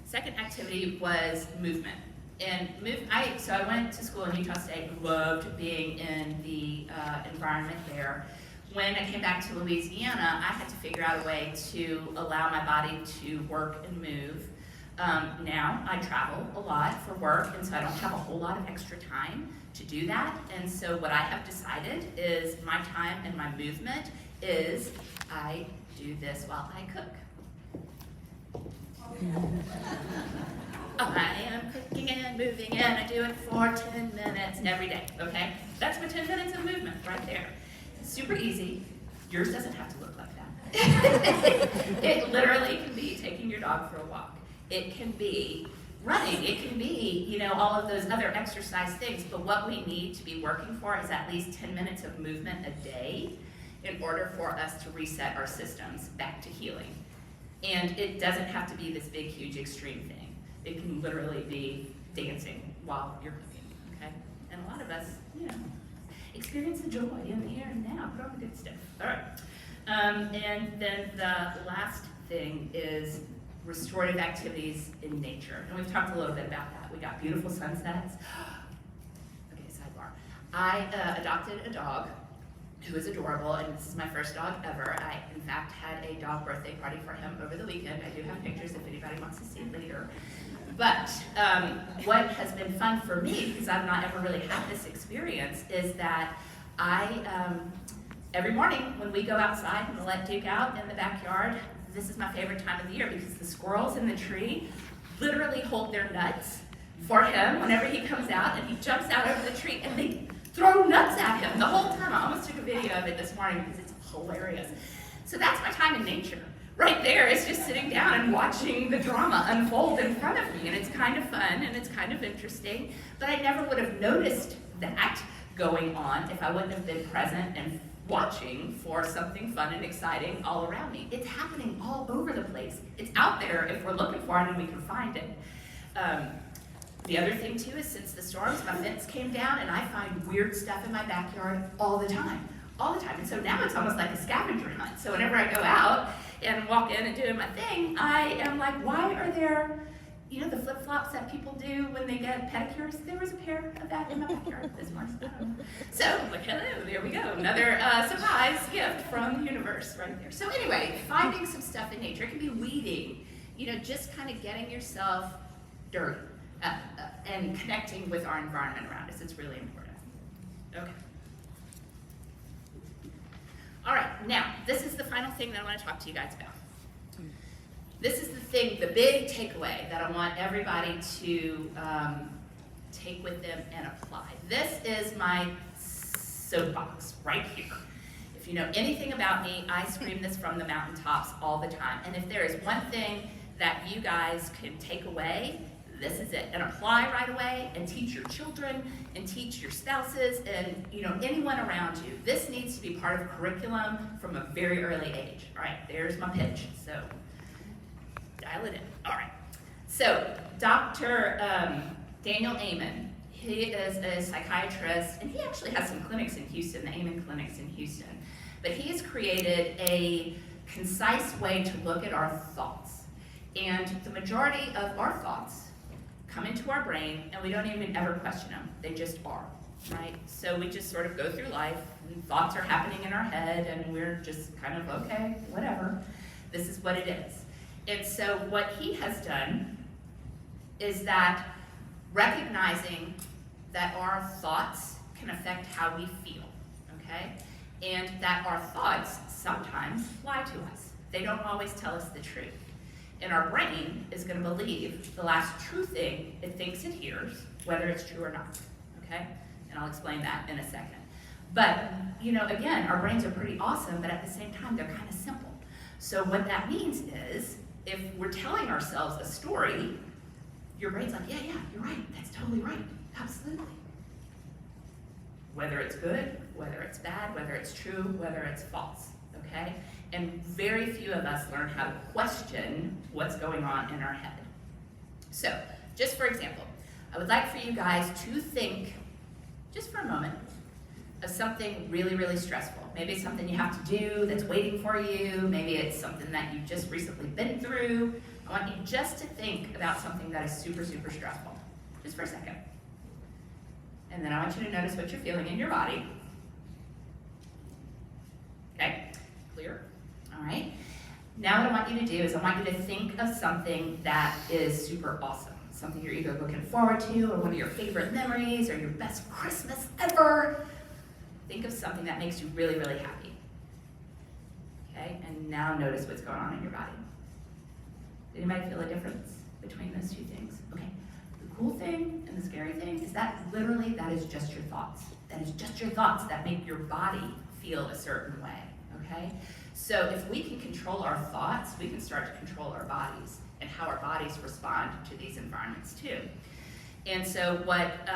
Second activity was movement. And so I went to school in Utah State, loved being in the environment there. When I came back to Louisiana, I had to figure out a way to allow my body to work and move. Now I travel a lot for work, and so I don't have a whole lot of extra time to do that. And so what I have decided is my time and my movement is I do this while I cook. I am cooking and moving, and I do it for 10 minutes every day, okay? That's my 10 minutes of movement right there. Super easy. Yours doesn't have to look like that. It literally can be taking your dog for a walk. It can be running. It can be, all of those other exercise things. But what we need to be working for is at least 10 minutes of movement a day in order for us to reset our systems back to healing. And it doesn't have to be this big, huge, extreme thing. It can literally be dancing while you're cooking, okay? And a lot of us, experience the joy in the here and now. Put on the good stuff. All right. And then the last thing is restorative activities in nature. And we've talked a little bit about that. We got beautiful sunsets. Okay, sidebar. I adopted a dog who is adorable, and this is my first dog ever. I, in fact, had a dog birthday party for him over the weekend. I do have pictures if anybody wants to see later. But what has been fun for me, because I've not ever really had this experience, is that every morning when we go outside and let Duke out in the backyard, this is my favorite time of the year because the squirrels in the tree literally hold their nuts for him whenever he comes out, and he jumps out over the tree and they throw nuts at him the whole time. I almost took a video of it this morning because it's hilarious. So that's my time in nature. Right there is just sitting down and watching the drama unfold in front of me, and it's kind of fun and it's kind of interesting, but I never would have noticed that going on if I wouldn't have been present and watching for something fun and exciting all around me. It's happening all over the place. It's out there if we're looking for it and we can find it. The other thing too is since the storms, my fence came down and I find weird stuff in my backyard all the time. And so now it's almost like a scavenger hunt. So whenever I go out and walk in and doing my thing, I am like, why are there, the flip-flops that people do when they get pedicures? There was a pair of that in my backyard this morning. So, hello, there we go. Another surprise gift from the universe right there. So anyway, finding some stuff in nature. It can be weeding, just kind of getting yourself dirty and connecting with our environment around us. It's really important. Okay. All right, now, this is the final thing that I want to talk to you guys about. This is the big takeaway that I want everybody to take with them and apply. This is my soapbox right here. If you know anything about me, I scream this from the mountaintops all the time. And if there is one thing that you guys can take away, this is it, and apply right away, and teach your children, and teach your spouses, and anyone around you. This needs to be part of curriculum from a very early age. All right, there's my pitch, so dial it in. All right, so Dr. Daniel Amen, he is a psychiatrist, and he actually has some clinics in Houston, the Amen clinics in Houston, but he has created a concise way to look at our thoughts. And the majority of our thoughts come into our brain, and we don't even ever question them. They just are, right? So we just sort of go through life, and thoughts are happening in our head, and we're just kind of, okay, whatever. This is what it is. And so what he has done is that recognizing that our thoughts can affect how we feel, okay? And that our thoughts sometimes lie to us. They don't always tell us the truth. And our brain is going to believe the last true thing it thinks it hears, whether it's true or not, okay? And I'll explain that in a second. But, again, our brains are pretty awesome, but at the same time, they're kind of simple. So what that means is, if we're telling ourselves a story, your brain's like, yeah, you're right, that's totally right, absolutely. Whether it's good, whether it's bad, whether it's true, whether it's false, okay? And very few of us learn how to question what's going on in our head. So, just for example, I would like for you guys to think, just for a moment, of something really, really stressful. Maybe it's something you have to do that's waiting for you. Maybe it's something that you've just recently been through. I want you just to think about something that is super, super stressful, just for a second. And then I want you to notice what you're feeling in your body. Okay, clear? All right. Now what I want you to do is I want you to think of something that is super awesome. Something you're either looking forward to, or one of your favorite memories, or your best Christmas ever. Think of something that makes you really, really happy. Okay, and now notice what's going on in your body. Did anybody feel a difference between those two things? Okay. The cool thing and the scary thing is that literally that is just your thoughts. That is just your thoughts that make your body feel a certain way, okay? So if we can control our thoughts, we can start to control our bodies and how our bodies respond to these environments too. And so what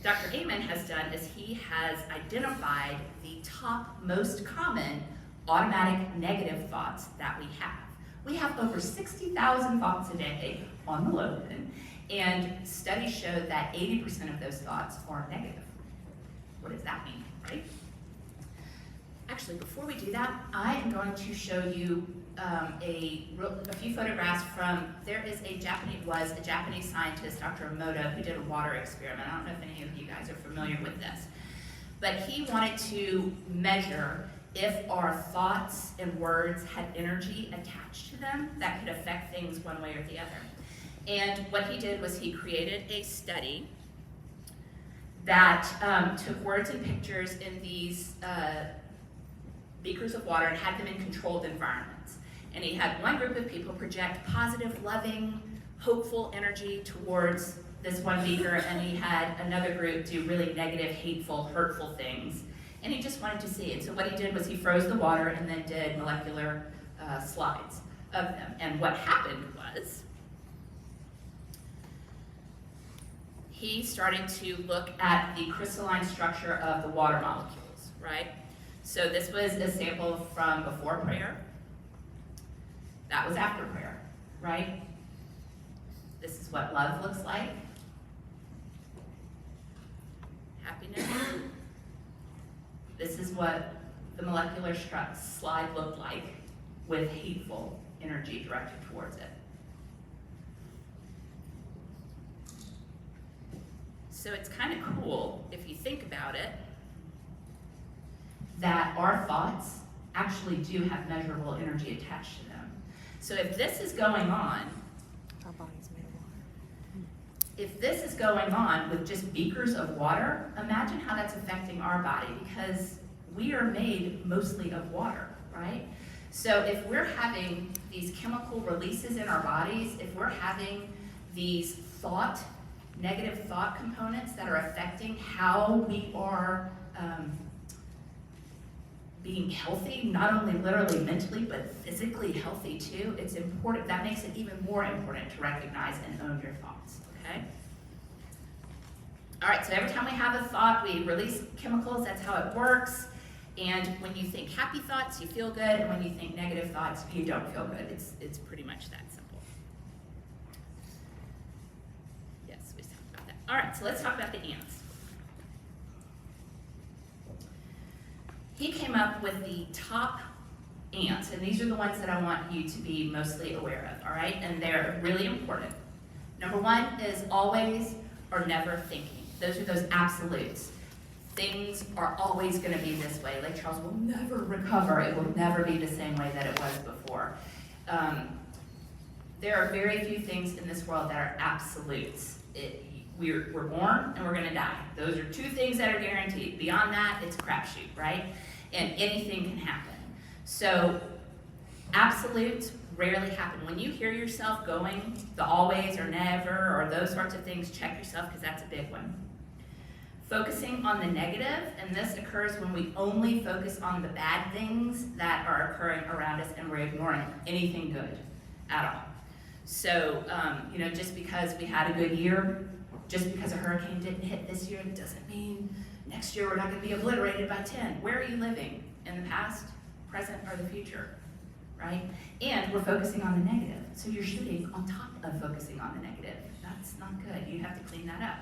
Dr. Amen has done is he has identified the top most common automatic negative thoughts that we have. We have over 60,000 thoughts a day on the Logan, and studies show that 80% of those thoughts are negative. What does that mean, right? Actually, before we do that, I am going to show you a few photographs from, there is a Japanese scientist, Dr. Emoto, who did a water experiment. I don't know if any of you guys are familiar with this. But he wanted to measure if our thoughts and words had energy attached to them that could affect things one way or the other. And what he did was he created a study that took words and pictures in these beakers of water and had them in controlled environments. And he had one group of people project positive, loving, hopeful energy towards this one beaker, and he had another group do really negative, hateful, hurtful things. And he just wanted to see. And so what he did was he froze the water and then did molecular slides of them. And what happened was he started to look at the crystalline structure of the water molecules, right? So this was a sample from before prayer. That was after prayer, right? This is what love looks like. Happiness. This is what the molecular slide looked like with hateful energy directed towards it. So it's kind of cool, if you think about it, that our thoughts actually do have measurable energy attached to them. So if this is going on, Our body's made of water. if this is going on with just beakers of water, imagine how that's affecting our body, because we are made mostly of water, right? So if we're having these chemical releases in our bodies, if we're having these negative thought components that are affecting how we are being healthy, not only literally mentally, but physically healthy too. It's important. That makes it even more important to recognize and own your thoughts, okay? All right, so every time we have a thought, we release chemicals. That's how it works. And when you think happy thoughts, you feel good. And when you think negative thoughts, you don't feel good. It's pretty much that simple. Yes, we talked about that. All right, so let's talk about the ants. He came up with the top ants, and these are the ones that I want you to be mostly aware of, all right? And they're really important. Number one is always or never thinking. Those are those absolutes. Things are always going to be this way. Lake Charles will never recover. It will never be the same way that it was before. There are very few things in this world that are absolutes. We're born and we're going to die. Those are two things that are guaranteed. Beyond that, it's a crapshoot, right? And anything can happen. So absolutes rarely happen. When you hear yourself going the always or never or those sorts of things, check yourself because that's a big one. Focusing on the negative, and this occurs when we only focus on the bad things that are occurring around us and we're ignoring anything good at all. So, just because we had a good year, just because a hurricane didn't hit this year, it doesn't mean next year we're not going to be obliterated by 10. Where are you living? In the past, present, or the future? Right? And we're focusing on the negative. So you're shooting on top of focusing on the negative. That's not good. You have to clean that up.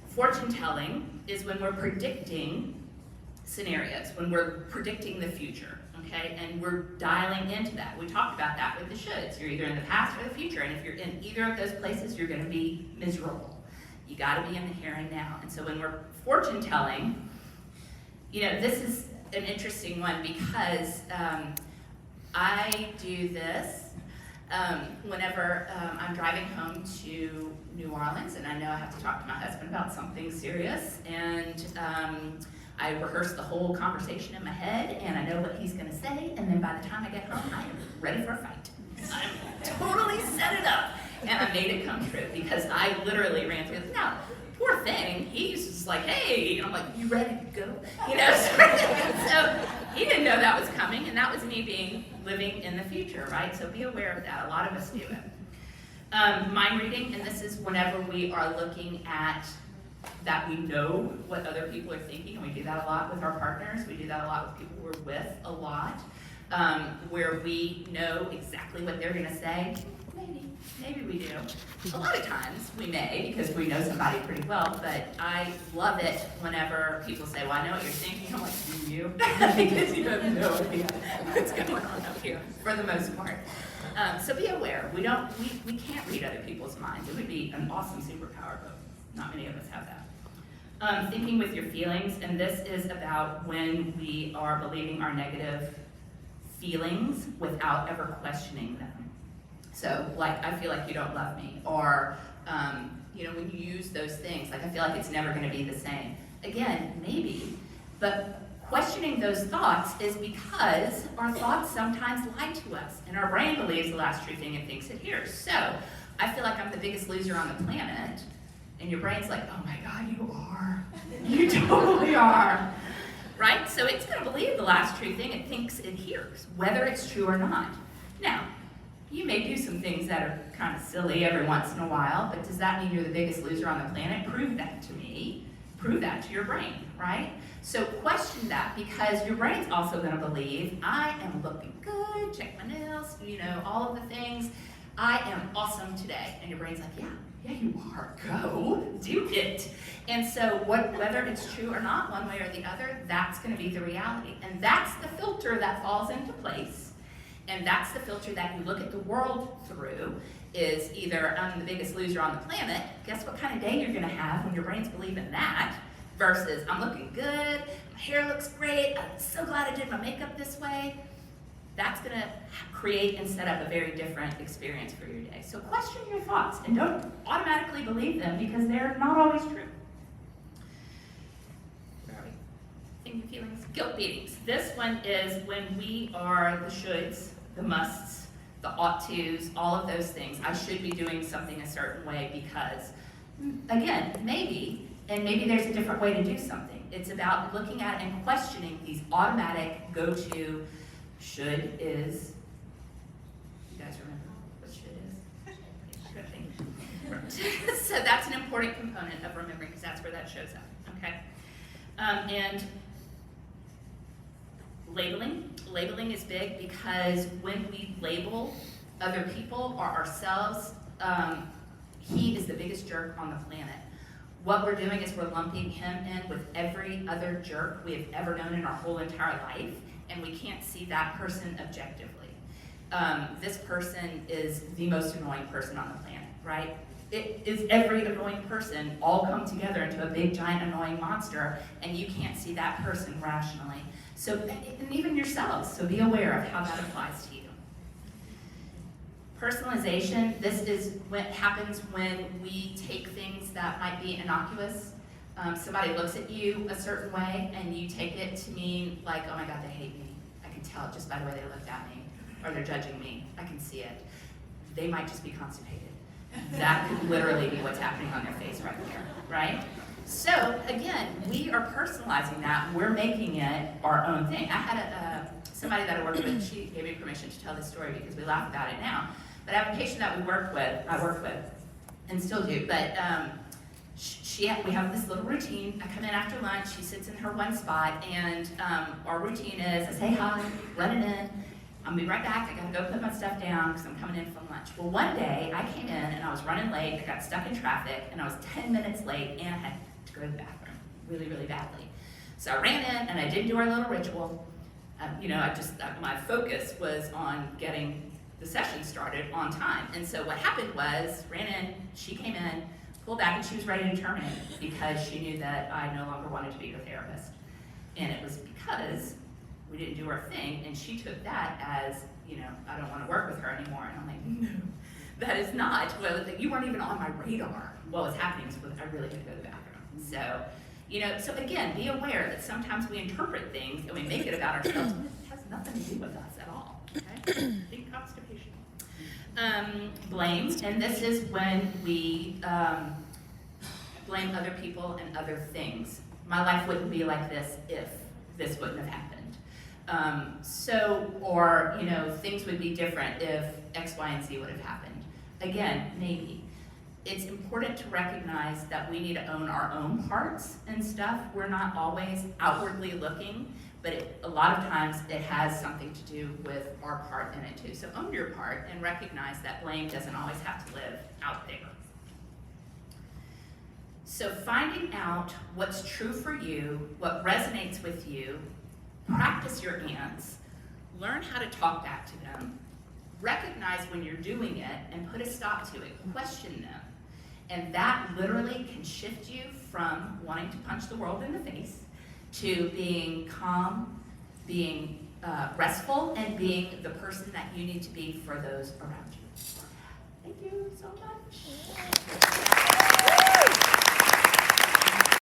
Fortune telling is when we're predicting scenarios, when we're predicting the future, okay? And we're dialing into that. We talked about that with the shoulds. You're either in the past or the future, and if you're in either of those places, you're going to be miserable. You got to be in the here and now. And so when we're fortune telling, this is an interesting one because I do this whenever I'm driving home to New Orleans, and I know I have to talk to my husband about something serious, and I rehearse the whole conversation in my head, and I know what he's going to say, and then by the time I get home, I am ready for a fight. I'm totally set it up, and I made it come true, because I literally ran through this. Now, poor thing, he's just like, hey, and I'm like, you ready to go? So he didn't know that was coming, and that was me living in the future, right? So be aware of that. A lot of us do it. Mind reading, and this is whenever we are looking at that we know what other people are thinking, and we do that a lot with our partners. We do that a lot with people we're with a lot, where we know exactly what they're going to say. Maybe we do. A lot of times we may, because we know somebody pretty well, but I love it whenever people say, well, I know what you're thinking. I'm like, do you? Because you have no idea what's going on up here, for the most part. So be aware. We can't read other people's minds. It would be an awesome superpower, but not many of us have that. Thinking with your feelings, and this is about when we are believing our negative feelings without ever questioning them. So, like, I feel like you don't love me, or, when you use those things, like, I feel like it's never going to be the same. Again, maybe, but questioning those thoughts is because our thoughts sometimes lie to us, and our brain believes the last true thing and thinks it hears. So, I feel like I'm the biggest loser on the planet, and your brain's like, oh my God, you are. You totally are. Right? So it's going to believe the last true thing it thinks it hears, whether it's true or not. Now, you may do some things that are kind of silly every once in a while, but does that mean you're the biggest loser on the planet? Prove that to me. Prove that to your brain, right? So question that, because your brain's also going to believe, I am looking good, check my nails, all of the things. I am awesome today. And your brain's like, yeah, you are. Go, do it. And so whether it's true or not, one way or the other, that's going to be the reality. And that's the filter that falls into place. And that's the filter that you look at the world through, is either I'm the biggest loser on the planet. Guess what kind of day you're going to have when your brain's believing that, versus I'm looking good, my hair looks great, I'm so glad I did my makeup this way. That's going to create and set up a very different experience for your day. So question your thoughts, and don't automatically believe them, because they're not always true. Where are we? Thinking, feelings, guilt beatings. This one is when we are the shoulds, the musts, the ought tos, all of those things. I should be doing something a certain way because, again, maybe there's a different way to do something. It's about looking at and questioning these automatic go-to should, is. You guys remember what should is? Good thing. So that's an important component of remembering because that's where that shows up, okay? And labeling. Labeling is big because when we label other people or ourselves, he is the biggest jerk on the planet. What we're doing is we're lumping him in with every other jerk we have ever known in our whole entire life, and we can't see that person objectively. This person is the most annoying person on the planet, right? It is every annoying person all come together into a big, giant, annoying monster, and you can't see that person rationally. So, and even yourselves, so be aware of how that applies to you. Personalization, this is what happens when we take things that might be innocuous. Somebody looks at you a certain way, and you take it to mean like, oh my God, they hate me. I can tell just by the way they looked at me, or they're judging me. I can see it. They might just be constipated. That could literally be what's happening on their face right there, right? So again, we are personalizing that. We're making it our own thing. I had somebody that I worked with, she gave me permission to tell this story because we laugh about it now. But I have a patient that I worked with, and still do, but we have this little routine. I come in after lunch, she sits in her one spot, and our routine is I say hi, running in, I'll be right back, I gotta go put my stuff down because I'm coming in from lunch. Well, one day I came in and I was running late, I got stuck in traffic, and I was 10 minutes late, and I had to go to the bathroom really, really badly. So I ran in and I didn't do our little ritual. My focus was on getting the session started on time. And so what happened was, ran in, she came in, pulled back, and she was ready to terminate because she knew that I no longer wanted to be her therapist. And it was because we didn't do our thing, and she took that as, I don't want to work with her anymore. And I'm like, no, that is not. Well, you weren't even on my radar. What was happening is I really had to go to the bathroom. So, so again, be aware that sometimes we interpret things and we make it about ourselves, and it has nothing to do with us at all. Okay? Think constipation. Blame, and this is when we blame other people and other things. My life wouldn't be like this if this wouldn't have happened. Things would be different if X, Y, and Z would have happened. Again, maybe. It's important to recognize that we need to own our own parts and stuff. We're not always outwardly looking, but a lot of times it has something to do with our part in it too. So own your part and recognize that blame doesn't always have to live out there. So finding out what's true for you, what resonates with you, practice your ants, learn how to talk back to them, recognize when you're doing it and put a stop to it, question them. And that literally can shift you from wanting to punch the world in the face to being calm, being restful, and being the person that you need to be for those around you. Thank you so much.